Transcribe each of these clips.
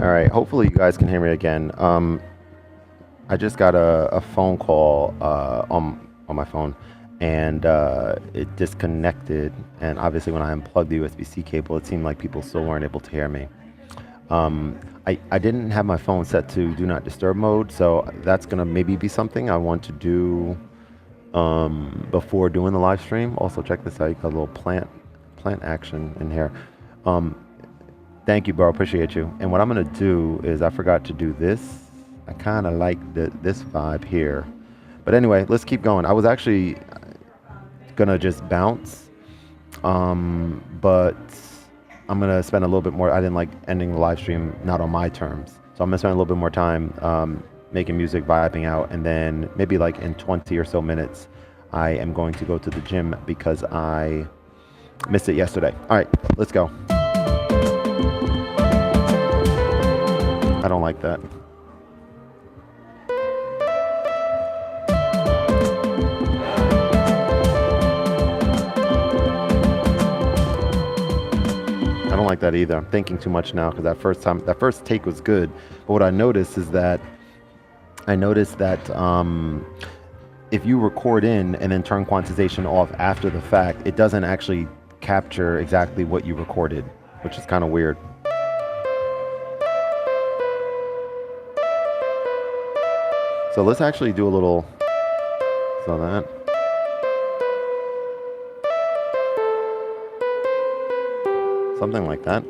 All right, hopefully you guys can hear me again. I just got a phone call on my phone, and it disconnected. And obviously, when I unplugged the USB-C cable, it seemed like people still weren't able to hear me. I didn't have my phone set to do not disturb mode, so that's gonna maybe be something I want to do before doing the live stream. Also, check this out. You got a little plant action in here. Thank you, bro. Appreciate you. And what I'm gonna do is, I forgot to do this. I kind of like this vibe here, but anyway, let's keep going. I was actually gonna just bounce, but I'm gonna spend a little bit more. I didn't like ending the live stream not on my terms, so I'm gonna spend a little bit more time making music, vibing out, and then maybe like in 20 or so minutes, I am going to go to the gym because I missed it yesterday. All right, let's go. I don't like that. I don't like that either. I'm thinking too much now, because that first take was good. But what I noticed is that if you record in and then turn quantization off after the fact, it doesn't actually capture exactly what you recorded, which is kind of weird. So let's actually do a little, so that. Something like that.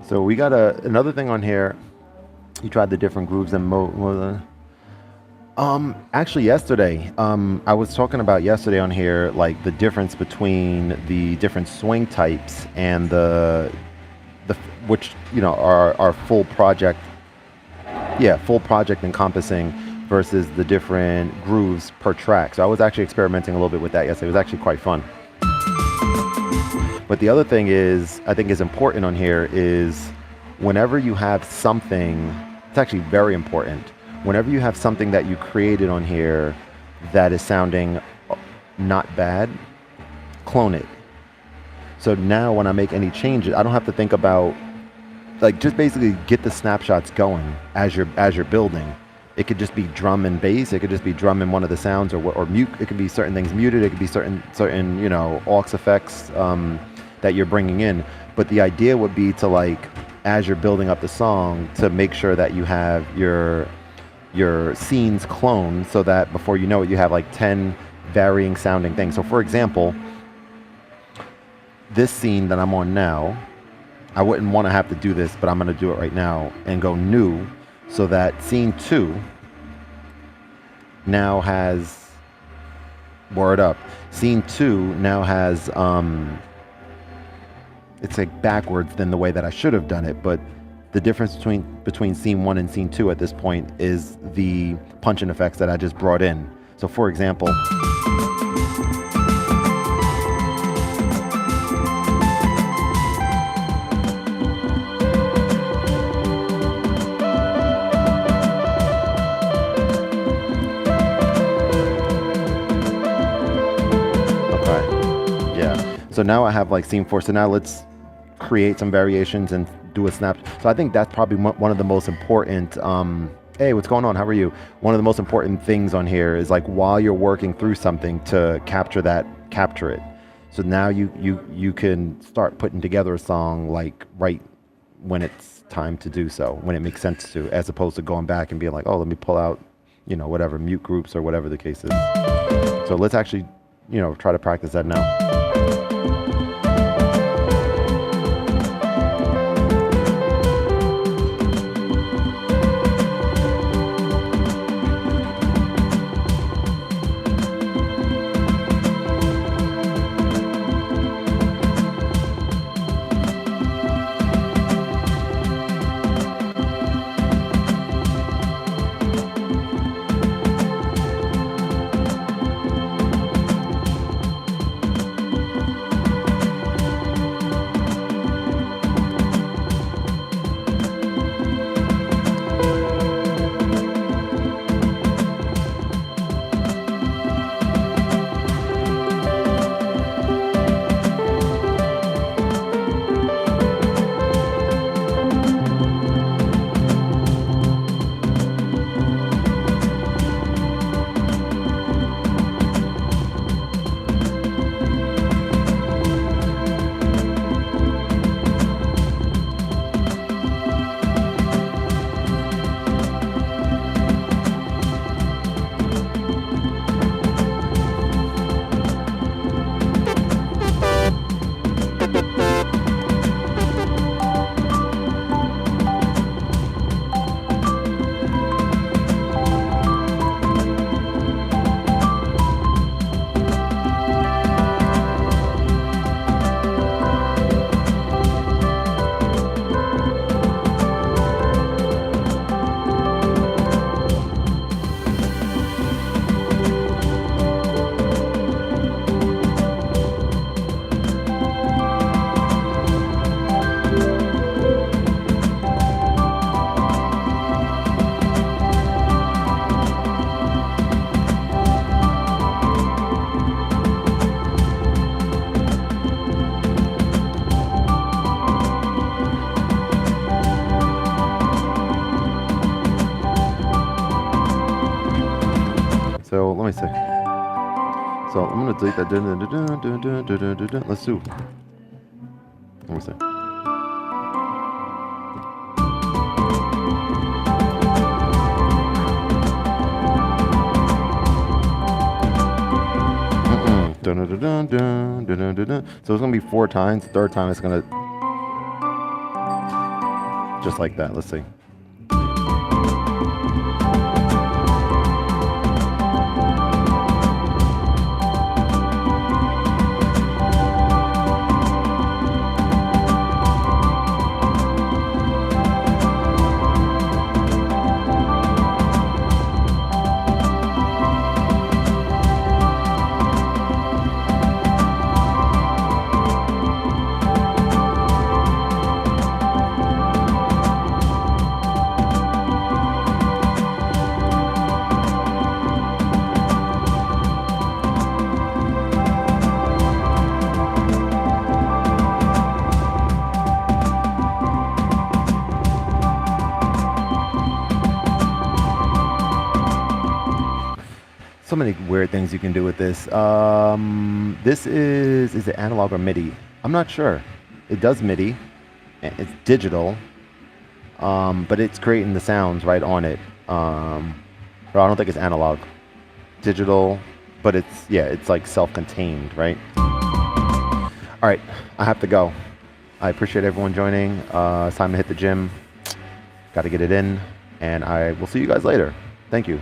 So we got another thing on here. You tried the different grooves and actually yesterday, I was talking about yesterday on here, like the difference between the different swing types and the which, you know, are full project encompassing versus the different grooves per track. So I was actually experimenting a little bit with that yesterday. It was actually quite fun. But the other thing is, I think is important on here, is whenever you have something, it's actually very important, whenever you have something that you created on here that is sounding not bad, clone it. So now when I make any changes, I don't have to think about, like, just basically get the snapshots going as you're building. It could just be drum and bass. It could just be drum and one of the sounds, or mute. It could be certain things muted. It could be certain you know, aux effects that you're bringing in. But the idea would be to, like, as you're building up the song, to make sure that you have your scenes cloned, so that before you know it, you have like 10 varying sounding things. So for example, this scene that I'm on now, I wouldn't want to have to do this, but I'm going to do it right now and go new, so that scene 2 now has, word up, scene 2 now has, it's like backwards than the way that I should have done it, but the difference between scene 1 and scene 2 at this point is the punch-in effects that I just brought in. So for example, so now I have like scene 4. So now let's create some variations and do a snap. So I think that's probably one of the most important, hey, what's going on? How are you? One of the most important things on here is like while you're working through something to capture it. So now you can start putting together a song like right when it's time to do so, when it makes sense to, as opposed to going back and being like, oh, let me pull out, you know, whatever, mute groups or whatever the case is. So let's actually, you know, try to practice that now. So let me see. So I'm gonna delete that. Let's do. Let me see. So it's gonna be 4 times. The third time it's gonna just like that. Let's see. So many weird things you can do with this. This is it analog or MIDI? I'm not sure. It does MIDI. It's digital, but it's creating the sounds right on it. But I don't think it's analog. Digital, but it's, yeah, it's like self-contained, right? All right, I have to go. I appreciate everyone joining. It's time to hit the gym. Got to get it in, and I will see you guys later. Thank you.